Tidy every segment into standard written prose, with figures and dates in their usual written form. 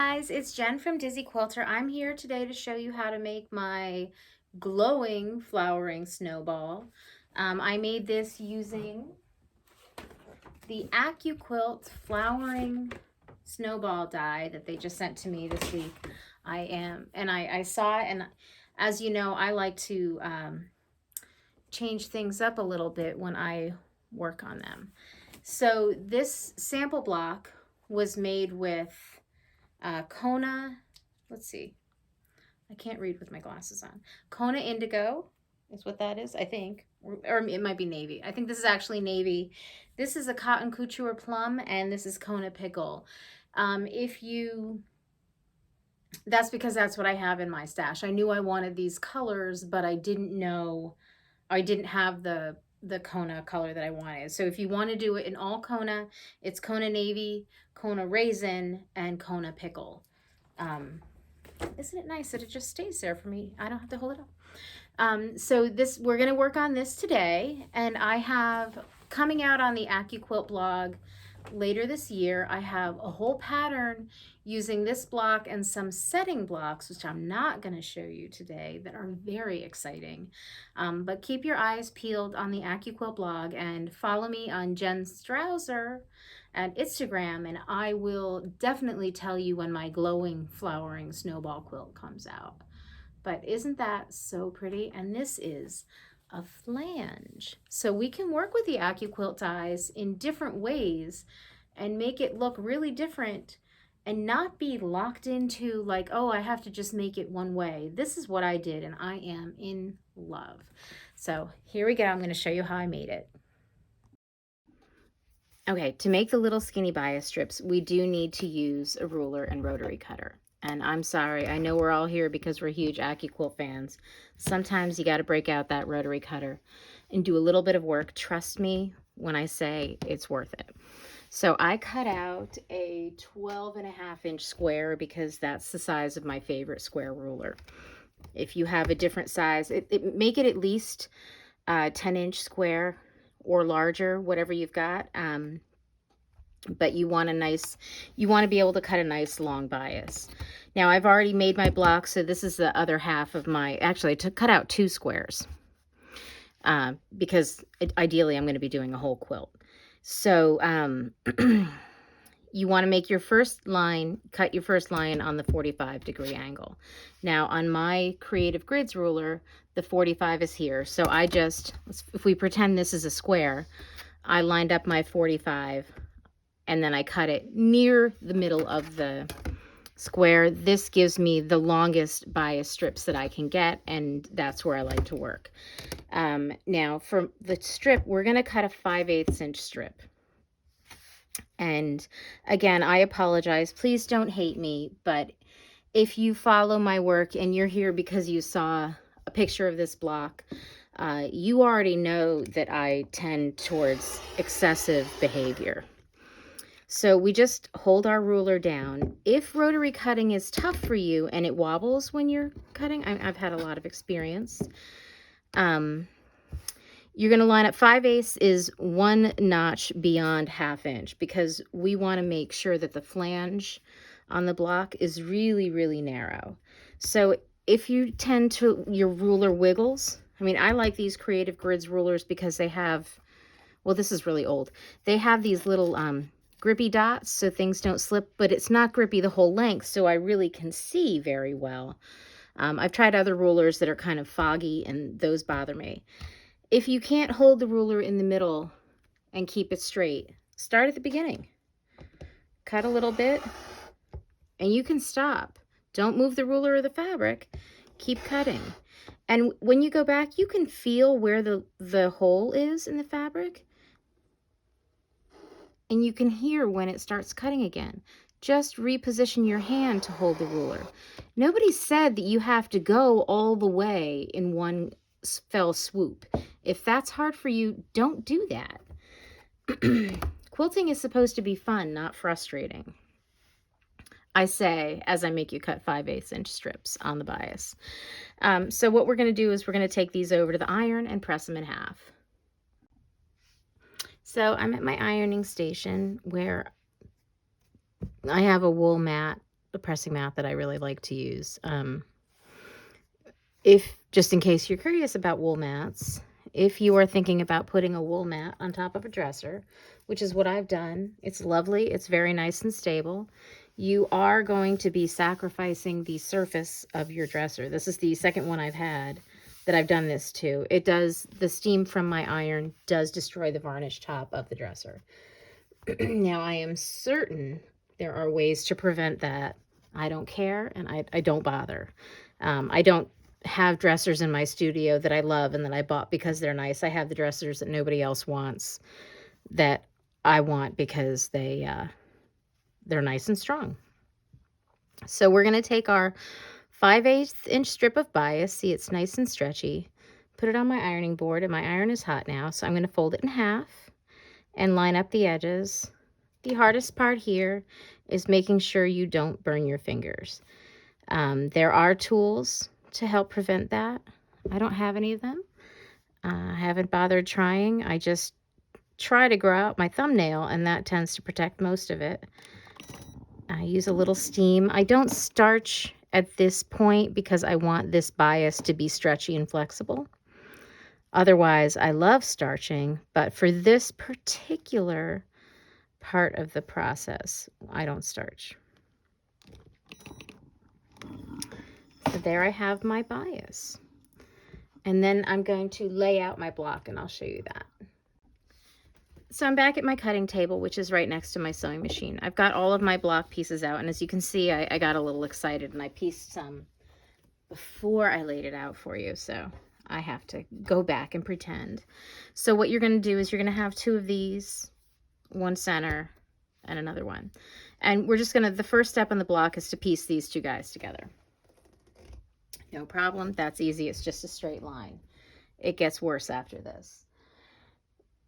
Guys, it's Jen from Dizzy Quilter. I'm here today to show you how to make my glowing flowering snowball. I made this using the AccuQuilt flowering snowball die that they just sent to me this week. I saw it, and as you know, I like to change things up a little bit when I work on them. So this sample block was made with Kona, let's see, I can't read with my glasses on. Kona Indigo is what that is, I think. Or it might be navy. I think this is actually navy. This is a cotton couture plum, and this is Kona pickle. If you, that's because that's what I have in my stash. I knew I wanted these colors, but I didn't know, I didn't have the Kona color that I wanted. So if you want to do it in all Kona, it's Kona navy, Kona raisin, and Kona pickle. Isn't it nice that it just stays there for me? I don't have to hold it up. So we're going to work on this today, and I have coming out on the AccuQuilt blog later this year. I have a whole pattern using this block and some setting blocks, which I'm not going to show you today, that are very exciting. But keep your eyes peeled on the AccuQuilt blog and follow me on Jen Strauser at Instagram, and I will definitely tell you when my glowing flowering snowball quilt comes out. But isn't that so pretty? And this is a flange. So we can work with the AccuQuilt dies in different ways and make it look really different and not be locked into like, oh, I have to just make it one way. This is what I did, and I am in love. So here we go. I'm going to show you how I made it. Okay, to make the little skinny bias strips, we do need to use a ruler and rotary cutter. And I'm sorry, I know we're all here because we're huge AccuQuilt fans. Sometimes you got to break out that rotary cutter and do a little bit of work. Trust me when I say it's worth it. So I cut out a 12.5-inch square because that's the size of my favorite square ruler. If you have a different size, make it at least 10-inch square or larger, whatever you've got. But you want to be able to cut a nice long bias. Now I've already made my block, so this is the other half of my, actually I cut out 2 squares because ideally I'm going to be doing a whole quilt. So you want to make your first line, cut your first line on the 45-degree angle. Now on my Creative Grids ruler, the 45 is here. So I just, if we pretend this is a square, I lined up my 45 and then I cut it near the middle of the square. This gives me the longest bias strips that I can get, and that's where I like to work. Now for the strip, we're going to cut a 5/8 inch strip. And again, I apologize. Please don't hate me, but if you follow my work and you're here because you saw a picture of this block, you already know that I tend towards excessive behavior. So we just hold our ruler down. If rotary cutting is tough for you and it wobbles when you're cutting, I've had a lot of experience. You're going to line up 5/8 is 1 notch beyond 1/2 inch because we want to make sure that the flange on the block is really, really narrow. So if you tend to, your ruler wiggles, I mean, I like these Creative Grids rulers because they have, well, this is really old. They have these little grippy dots so things don't slip, but it's not grippy the whole length, so I really can see very well. I've tried other rulers that are kind of foggy, and those bother me. If you can't hold the ruler in the middle and keep it straight, start at the beginning. Cut a little bit, and you can stop. Don't move the ruler or the fabric. Keep cutting. And when you go back, you can feel where the hole is in the fabric. And you can hear when it starts cutting again. Just reposition your hand to hold the ruler. Nobody said that you have to go all the way in one fell swoop. If that's hard for you, don't do that. Quilting is supposed to be fun, not frustrating. I say, as I make you cut 5/8 inch strips on the bias. So what we're going to do is we're going to take these over to the iron and press them in half. So I'm at my ironing station where I have a wool mat a pressing mat that I really like to use. If, just in case you're curious about wool mats, if you are thinking about putting a wool mat on top of a dresser, which is what I've done, it's lovely, it's very nice and stable, you are going to be sacrificing the surface of your dresser. This is the second one I've had that I've done this to. It does, the steam from my iron does destroy the varnish top of the dresser. Now, I am certain there are ways to prevent that. I don't care, and I don't bother. I don't have dressers in my studio that I love and that I bought because they're nice. I have the dressers that nobody else wants that I want because they're nice and strong. So we're going to take our 5/8 inch strip of bias. See, it's nice and stretchy. Put it on my ironing board, and my iron is hot now, so I'm going to fold it in half and line up the edges. The hardest part here is making sure you don't burn your fingers. There are tools to help prevent that. I don't have any of them. I haven't bothered trying. I just try to grow out my thumbnail, and that tends to protect most of it. I use a little steam. I don't starch at this point because I want this bias to be stretchy and flexible. Otherwise, I love starching, but for this particular part of the process, I don't starch. So there I have my bias. And then I'm going to lay out my block, and I'll show you that. So I'm back at my cutting table, which is right next to my sewing machine. I've got all of my block pieces out, and as you can see, I got a little excited, and I pieced some before I laid it out for you, so I have to go back and pretend. So what you're going to do is you're going to have two of these, one center, and another one. And we're just going to, the first step on the block is to piece these two guys together. No problem, that's easy, it's just a straight line. It gets worse after this.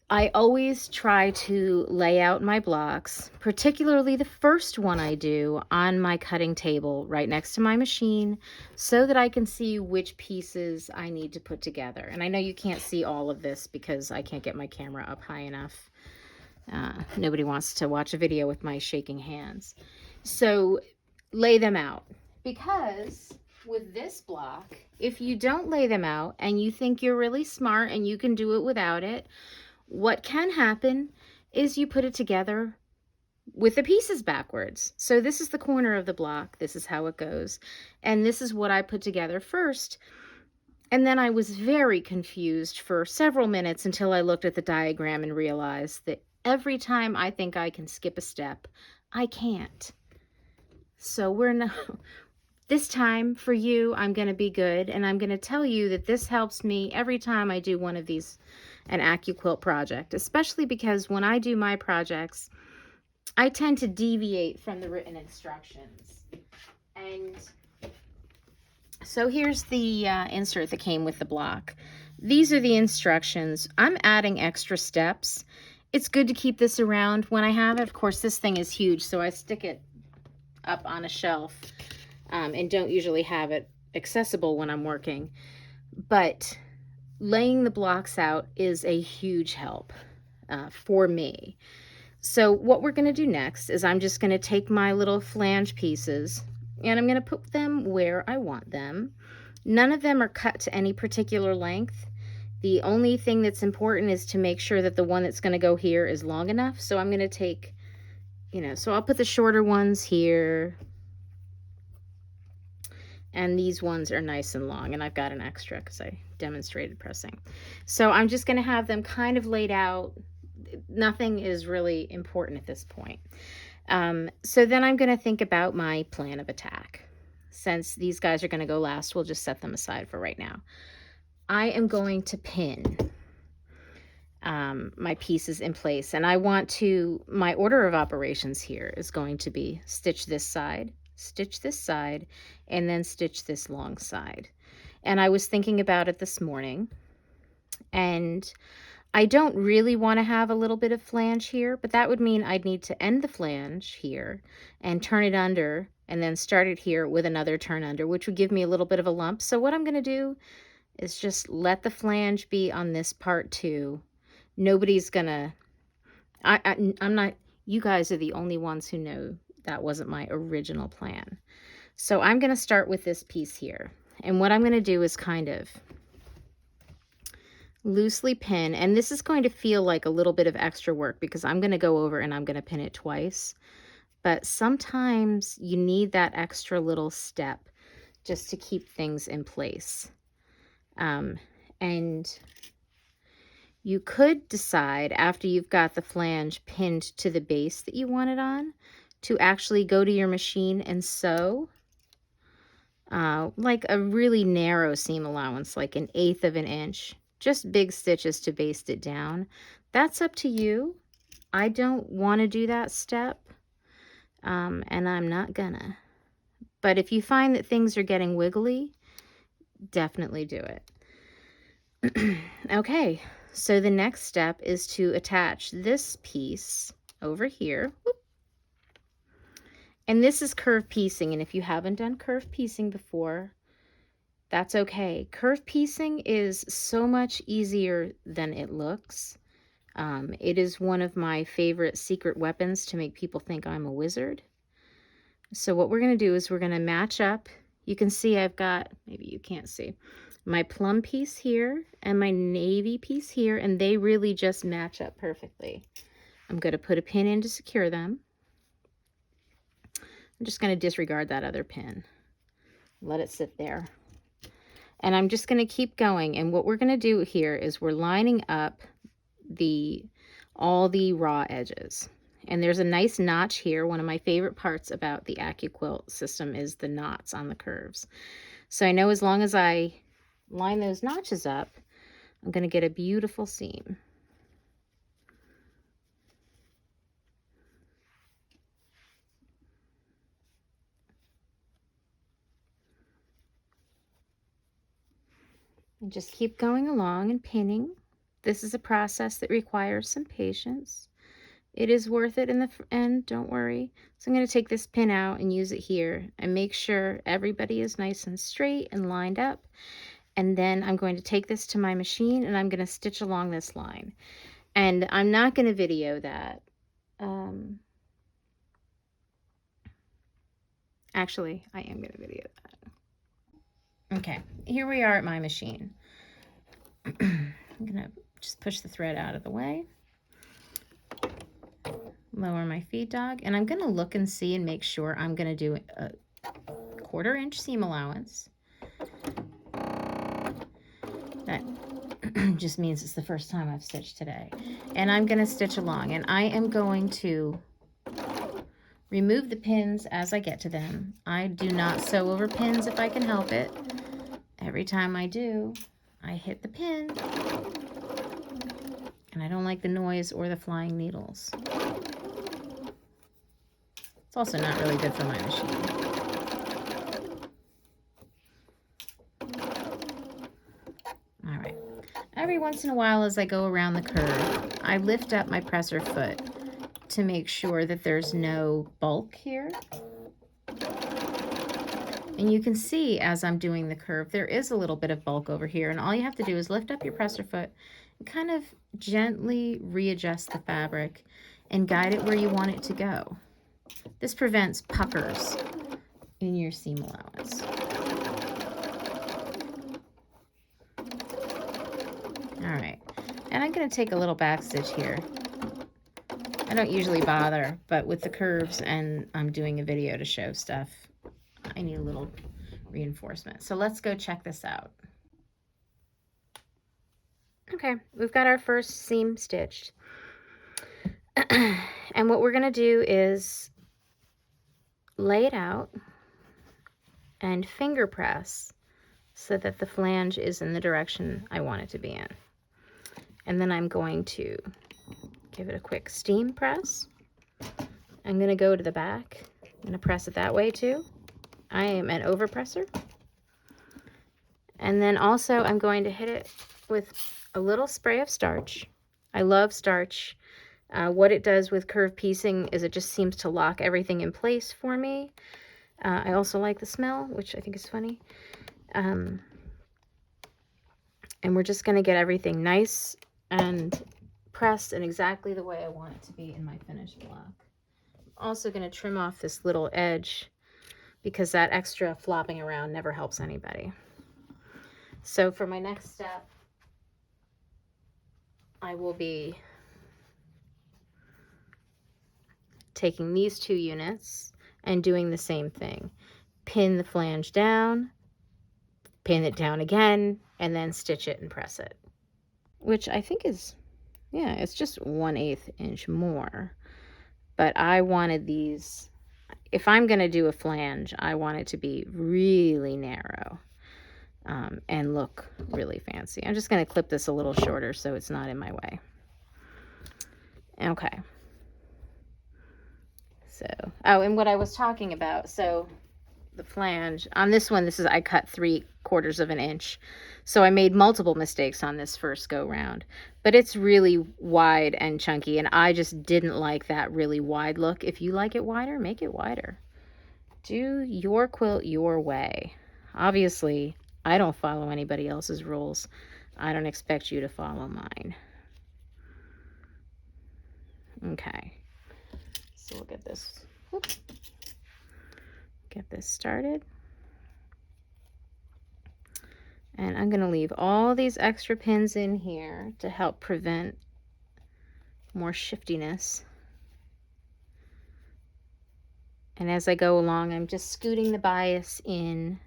I always try to lay out my blocks, particularly the first one I do, on my cutting table right next to my machine so that I can see which pieces I need to put together. And I know you can't see all of this because I can't get my camera up high enough. Nobody wants to watch a video with my shaking hands. So lay them out, because with this block, if you don't lay them out and you think you're really smart and you can do it without it, what can happen is you put it together with the pieces backwards. So this is the corner of the block. This is how it goes. And this is what I put together first. And then I was very confused for several minutes until I looked at the diagram and realized that every time I think I can skip a step, I can't. So we're not... This time for you, I'm going to be good, and I'm going to tell you that this helps me every time I do one of these, an AccuQuilt project, especially because when I do my projects, I tend to deviate from the written instructions. And so here's the insert that came with the block. These are the instructions. I'm adding extra steps. It's good to keep this around when I have it. Of course, this thing is huge, so I stick it up on a shelf. And don't usually have it accessible when I'm working. But laying the blocks out is a huge help for me. So what we're going to do next is I'm just going to take my little flange pieces and I'm going to put them where I want them. None of them are cut to any particular length. The only thing that's important is to make sure that the one that's going to go here is long enough. So I'm going to take, so I'll put the shorter ones here. And these ones are nice and long, and I've got an extra because I demonstrated pressing. So I'm just going to have them kind of laid out. Nothing is really important at this point. So then I'm going to think about my plan of attack. Since these guys are going to go last, we'll just set them aside for right now. I am going to pin my pieces in place, and I want to, my order of operations here is going to be stitch this side, and then stitch this long side. And I was thinking about it this morning, and I don't really want to have a little bit of flange here, but that would mean I'd need to end the flange here and turn it under and then start it here with another turn under, which would give me a little bit of a lump. So what I'm going to do is just let the flange be on this part too. Nobody's gonna, I'm not, you guys are the only ones who know that wasn't my original plan. So I'm going to start with this piece here. And what I'm going to do is kind of loosely pin, and this is going to feel like a little bit of extra work because I'm going to go over and I'm going to pin it twice. But sometimes you need that extra little step just to keep things in place. And you could decide after you've got the flange pinned to the base that you want it on to actually go to your machine and sew like a really narrow seam allowance, like 1/8 of an inch, just big stitches to baste it down. That's up to you. I don't want to do that step, and I'm not gonna. But if you find that things are getting wiggly, definitely do it. Okay, so the next step is to attach this piece over here. Whoop. And this is curve piecing, and if you haven't done curve piecing before, that's okay. Curve piecing is so much easier than it looks. It is one of my favorite secret weapons to make people think I'm a wizard. So what we're going to do is we're going to match up. You can see I've got, maybe you can't see, my plum piece here and my navy piece here, and they really just match up perfectly. I'm going to put a pin in to secure them. I'm just going to disregard that other pin. Let it sit there. And I'm just going to keep going. And what we're going to do here is we're lining up all the raw edges. And there's a nice notch here. One of my favorite parts about the AccuQuilt system is the knots on the curves. So I know as long as I line those notches up, I'm going to get a beautiful seam. And just keep going along and pinning. This is a process that requires some patience. It is worth it in the end, don't worry. So I'm going to take this pin out and use it here and make sure everybody is nice and straight and lined up. And then I'm going to take this to my machine and I'm going to stitch along this line. And I'm not going to video that. Actually, I am going to video that. Okay, here we are at my machine. I'm going to just push the thread out of the way. Lower my feed dog, and I'm going to look and see and make sure I'm going to do a 1/4 inch seam allowance. That just means it's the first time I've stitched today. And I'm going to stitch along, and I am going to remove the pins as I get to them. I do not sew over pins if I can help it. Every time I do, I hit the pin, and I don't like the noise or the flying needles. It's also not really good for my machine. All right. Every once in a while as I go around the curve, I lift up my presser foot to make sure that there's no bulk here. And you can see as I'm doing the curve, there is a little bit of bulk over here. And all you have to do is lift up your presser foot and kind of gently readjust the fabric and guide it where you want it to go. This prevents puckers in your seam allowance. All right, and I'm going to take a little back stitch here. I don't usually bother, but with the curves and I'm doing a video to show stuff, I need a little reinforcement. So let's go check this out. Okay, we've got our first seam stitched. And what we're going to do is lay it out and finger press so that the flange is in the direction I want it to be in. And then I'm going to give it a quick steam press. I'm going to go to the back. I'm going to press it that way too. I am an overpresser. And then also I'm going to hit it with a little spray of starch. I love starch. What it does with curve piecing is it just seems to lock everything in place for me. I also like the smell, which I think is funny. And we're just going to get everything nice and pressed in exactly the way I want it to be in my finished block. also going to trim off this little edge because that extra flopping around never helps anybody. So for my next step, I will be taking these 2 units and doing the same thing. Pin the flange down, pin it down again, and then stitch it and press it. Which I think is, yeah, it's just 1/8 inch more. But I wanted these, if I'm going to do a flange, I want it to be really narrow and look really fancy. I'm just going to clip this a little shorter so it's not in my way. Okay. So, oh, and what I was talking about, so the flange on this one, I cut 3/4 of an inch. So I made multiple mistakes on this first go round, but it's really wide and chunky, and I just didn't like that really wide look. If you like it wider, make it wider. Do your quilt your way. Obviously, I don't follow anybody else's rules. I don't expect you to follow mine. Okay. So we'll get this, get this started. And I'm going to leave all these extra pins in here to help prevent more shiftiness. And as I go along, I'm just scooting the bias in.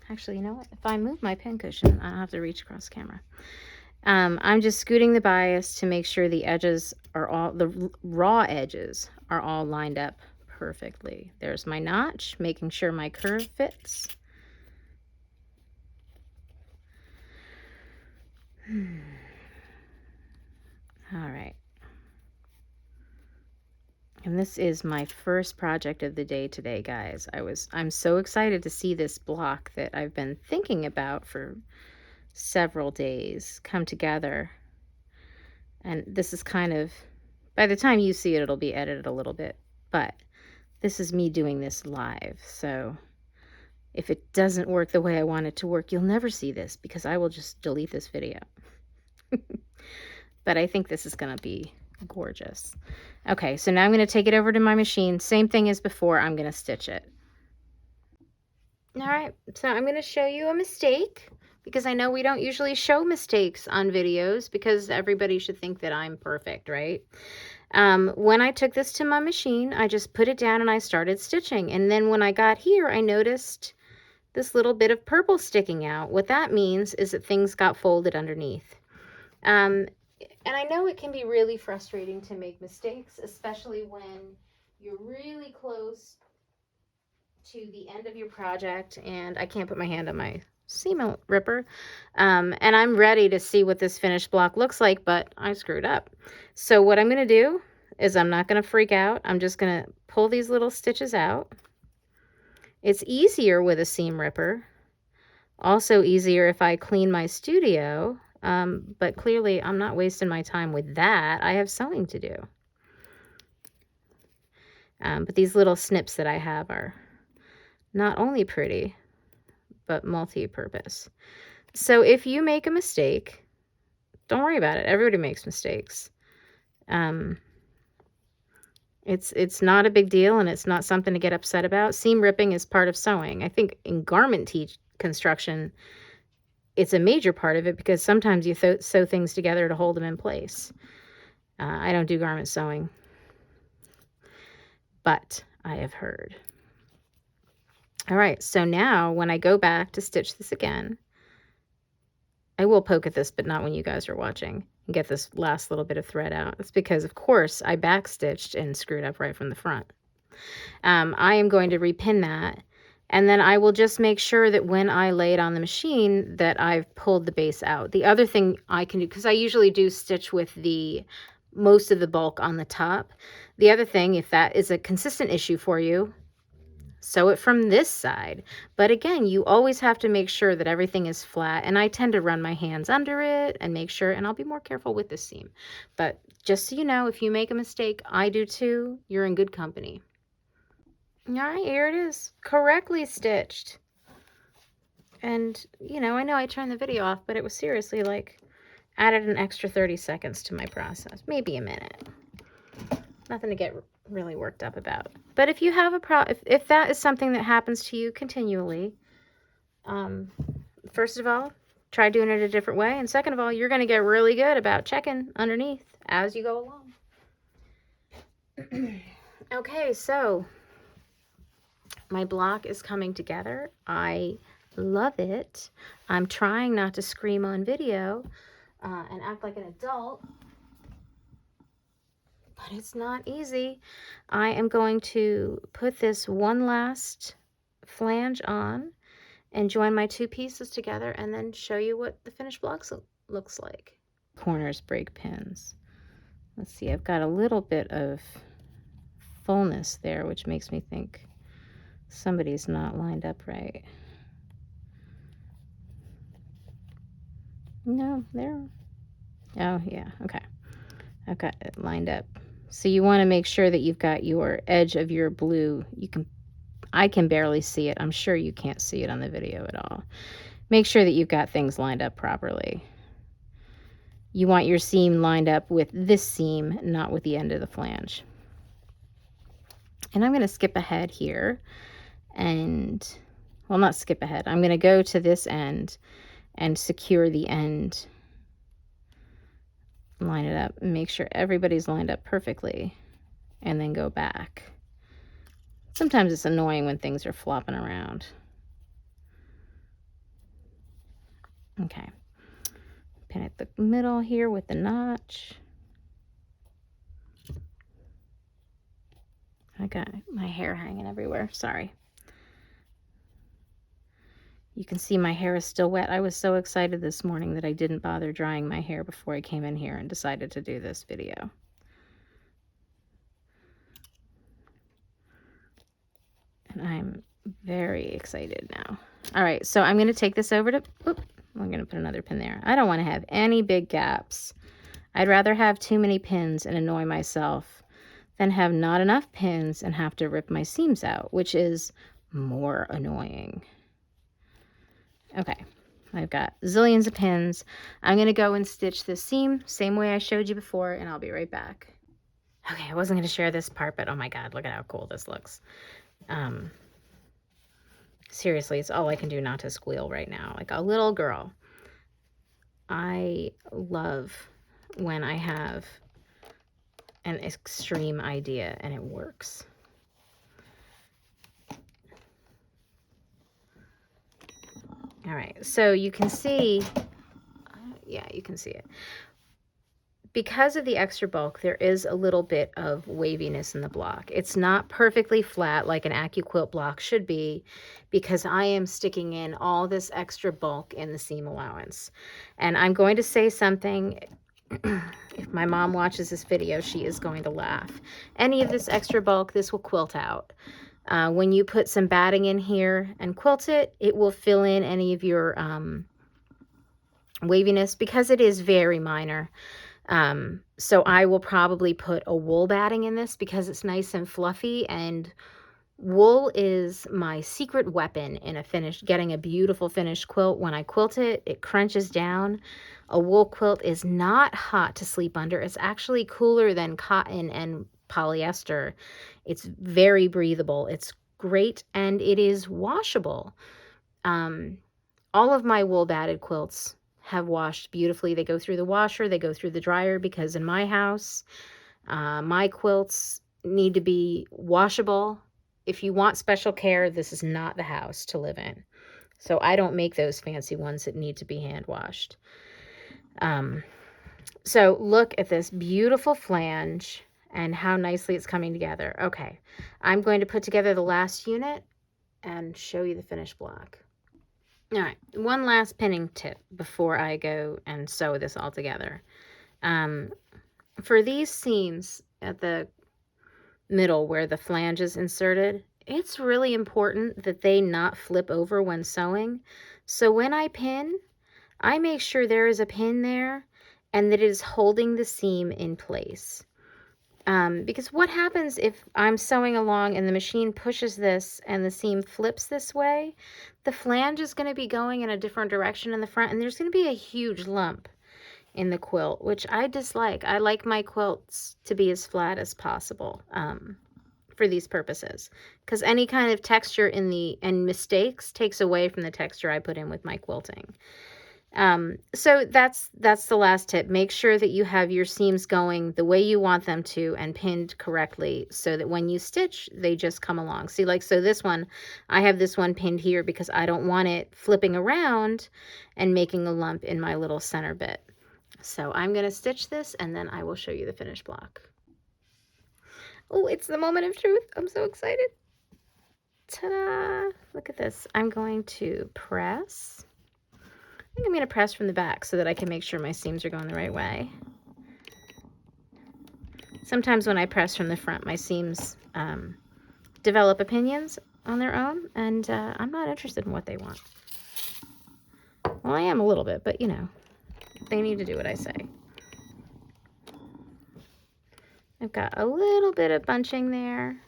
Actually, you know what? If I move my pin cushion, I don't have to reach across the camera. I'm just scooting the bias to make sure the edges are all, the raw edges are all lined up perfectly. There's my notch, making sure my curve fits. All right. And this is my first project of the day today, guys. I'm so excited to see this block that I've been thinking about for several days come together. And this is kind of, by the time you see it, it'll be edited a little bit, but this is me doing this live. So if it doesn't work the way I want it to work, you'll never see this because I will just delete this video. But I think this is going to be gorgeous. Okay, so now I'm going to take it over to my machine. Same thing as before, I'm going to stitch it. All right, so I'm going to show you a mistake because I know we don't usually show mistakes on videos because everybody should think that I'm perfect, right? When I took this to my machine, I just put it down and I started stitching. And then when I got here, I noticed this little bit of purple sticking out. What that means is that things got folded underneath. And I know it can be really frustrating to make mistakes, especially when you're really close to the end of your project, and I can't put my hand on my seam ripper, and I'm ready to see what this finished block looks like, but I screwed up. So what I'm going to do is I'm not going to freak out. I'm just going to pull these little stitches out. It's easier with a seam ripper. Also easier if I clean my studio. But clearly I'm not wasting my time with that. I have sewing to do. But these little snips that I have are not only pretty, but multi-purpose. So if you make a mistake, don't worry about it. Everybody makes mistakes. It's not a big deal, and it's not something to get upset about. Seam ripping is part of sewing. I think in garment construction, it's a major part of it because sometimes you sew things together to hold them in place. I don't do garment sewing, but I have heard. All right, so now when I go back to stitch this again, I will poke at this, but not when you guys are watching, and get this last little bit of thread out. It's because, of course, I backstitched and screwed up right from the front. I am going to repin that. And then I will just make sure that when I lay it on the machine that I've pulled the base out. The other thing I can do, because I usually do stitch with most of the bulk on the top. The other thing, if that is a consistent issue for you, sew it from this side. But again, you always have to make sure that everything is flat. And I tend to run my hands under it and make sure, and I'll be more careful with this seam. But just so you know, if you make a mistake, I do too, you're in good company. All right, here it is, correctly stitched. And, you know I turned the video off, but it was seriously like, added an extra 30 seconds to my process, maybe a minute. Nothing to get really worked up about. But if you have a problem, if that is something that happens to you continually, first of all, try doing it a different way. And second of all, you're going to get really good about checking underneath as you go along. Okay, so my block is coming together. I love it. I'm trying not to scream on video and act like an adult, but it's not easy. I am going to put this one last flange on and join my two pieces together and then show you what the finished block looks like. Corners break pins. Let's see, I've got a little bit of fullness there, which makes me think somebody's not lined up right. No, there. Oh, yeah, okay. I've got it lined up. So you want to make sure that you've got your edge of your blue. I can barely see it. I'm sure you can't see it on the video at all. Make sure that you've got things lined up properly. You want your seam lined up with this seam, not with the end of the flange. And I'm going to skip ahead here and, well, not skip ahead. I'm going to go to this end and secure the end. Line it up and make sure everybody's lined up perfectly, and then go back. Sometimes it's annoying when things are flopping around. Okay. Pin at the middle here with the notch. I got my hair hanging everywhere. Sorry. You can see my hair is still wet. I was so excited this morning that I didn't bother drying my hair before I came in here and decided to do this video. And I'm very excited now. All right, so I'm going to take this over to, I'm going to put another pin there. I don't want to have any big gaps. I'd rather have too many pins and annoy myself than have not enough pins and have to rip my seams out, which is more annoying. Okay, I've got zillions of pins. I'm going to go and stitch this seam, same way I showed you before, and I'll be right back. Okay, I wasn't going to share this part, but oh my God, look at how cool this looks. Seriously, it's all I can do not to squeal right now, like a little girl. I love when I have an extreme idea and it works. All right, so you can see, yeah, you can see it. Because of the extra bulk, there is a little bit of waviness in the block. It's not perfectly flat like an AccuQuilt block should be, because I am sticking in all this extra bulk in the seam allowance. And I'm going to say something, if my mom watches this video, she is going to laugh. Any of this extra bulk, this will quilt out. When you put some batting in here and quilt it, it will fill in any of your waviness because it is very minor. So I will probably put a wool batting in this because it's nice and fluffy, and wool is my secret weapon in getting a beautiful finished quilt. When I quilt it, it crunches down. A wool quilt is not hot to sleep under. It's actually cooler than cotton and polyester. It's very breathable. It's great, and it is washable. All of my wool batted quilts have washed beautifully. They go through the washer, they go through the dryer, because in my house, my quilts need to be washable. If you want special care, this is not the house to live in. So I don't make those fancy ones that need to be hand washed. So look at this beautiful flange and how nicely it's coming together. Okay, I'm going to put together the last unit and show you the finished block. All right, one last pinning tip before I go and sew this all together. For these seams at the middle where the flange is inserted, it's really important that they not flip over when sewing. So when I pin, I make sure there is a pin there and that it is holding the seam in place. Because what happens if I'm sewing along and the machine pushes this and the seam flips this way, the flange is going to be going in a different direction in the front, and there's going to be a huge lump in the quilt, which I dislike. I like my quilts to be as flat as possible for these purposes, because any kind of texture and mistakes takes away from the texture I put in with my quilting. So that's the last tip. Make sure that you have your seams going the way you want them to and pinned correctly so that when you stitch, they just come along. See, like, so this one, I have this one pinned here because I don't want it flipping around and making a lump in my little center bit. So I'm going to stitch this and then I will show you the finished block. Oh, it's the moment of truth. I'm so excited. Ta-da! Look at this. I'm going to press. I think I'm going to press from the back so that I can make sure my seams are going the right way. Sometimes when I press from the front, my seams develop opinions on their own, and I'm not interested in what they want. Well, I am a little bit, but you know, they need to do what I say. I've got a little bit of bunching there,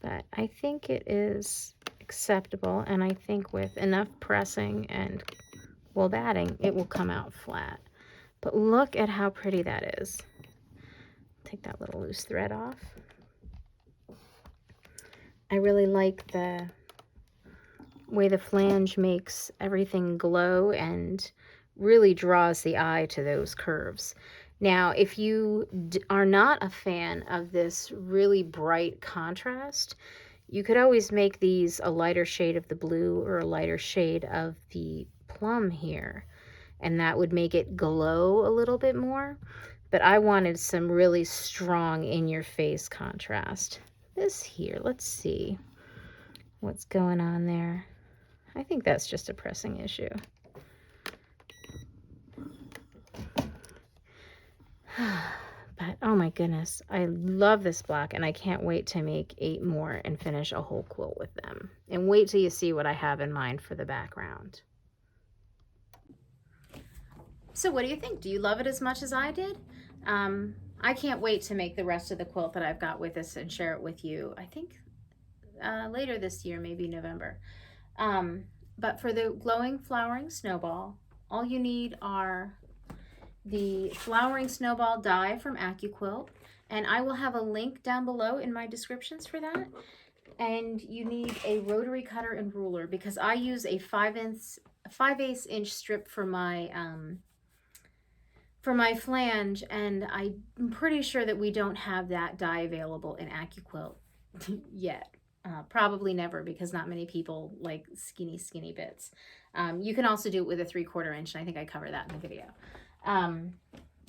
but I think it is acceptable, and I think with enough pressing and wool batting, it will come out flat. But look at how pretty that is. Take that little loose thread off. I really like the way the flange makes everything glow and really draws the eye to those curves. Now, if you are not a fan of this really bright contrast, you could always make these a lighter shade of the blue or a lighter shade of the plum here, and that would make it glow a little bit more. But I wanted some really strong in-your-face contrast. This here, let's see what's going on there. I think that's just a pressing issue. But oh my goodness, I love this block and I can't wait to make 8 more and finish a whole quilt with them. And wait till you see what I have in mind for the background. So what do you think? Do you love it as much as I did? I can't wait to make the rest of the quilt that I've got with us and share it with you. I think later this year, maybe November. But for the glowing flowering snowball, all you need are the flowering snowball die from AccuQuilt, and I will have a link down below in my descriptions for that. And you need a rotary cutter and ruler because I use a 5/8 inch strip for my flange, and I'm pretty sure that we don't have that die available in AccuQuilt yet. Probably never, because not many people like skinny bits. You can also do it with a 3/4 inch, and I think I cover that in the video,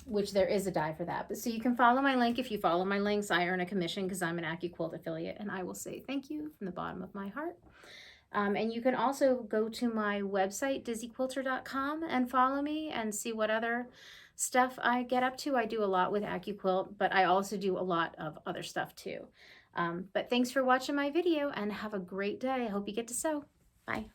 which there is a die for that. But so you can follow my link. If you follow my links, I earn a commission because I'm an AccuQuilt affiliate, and I will say thank you from the bottom of my heart. And you can also go to my website, dizzyquilter.com, and follow me and see what other stuff I get up to. I do a lot with AccuQuilt, but I also do a lot of other stuff too. But thanks for watching my video and have a great day. I hope you get to sew. Bye.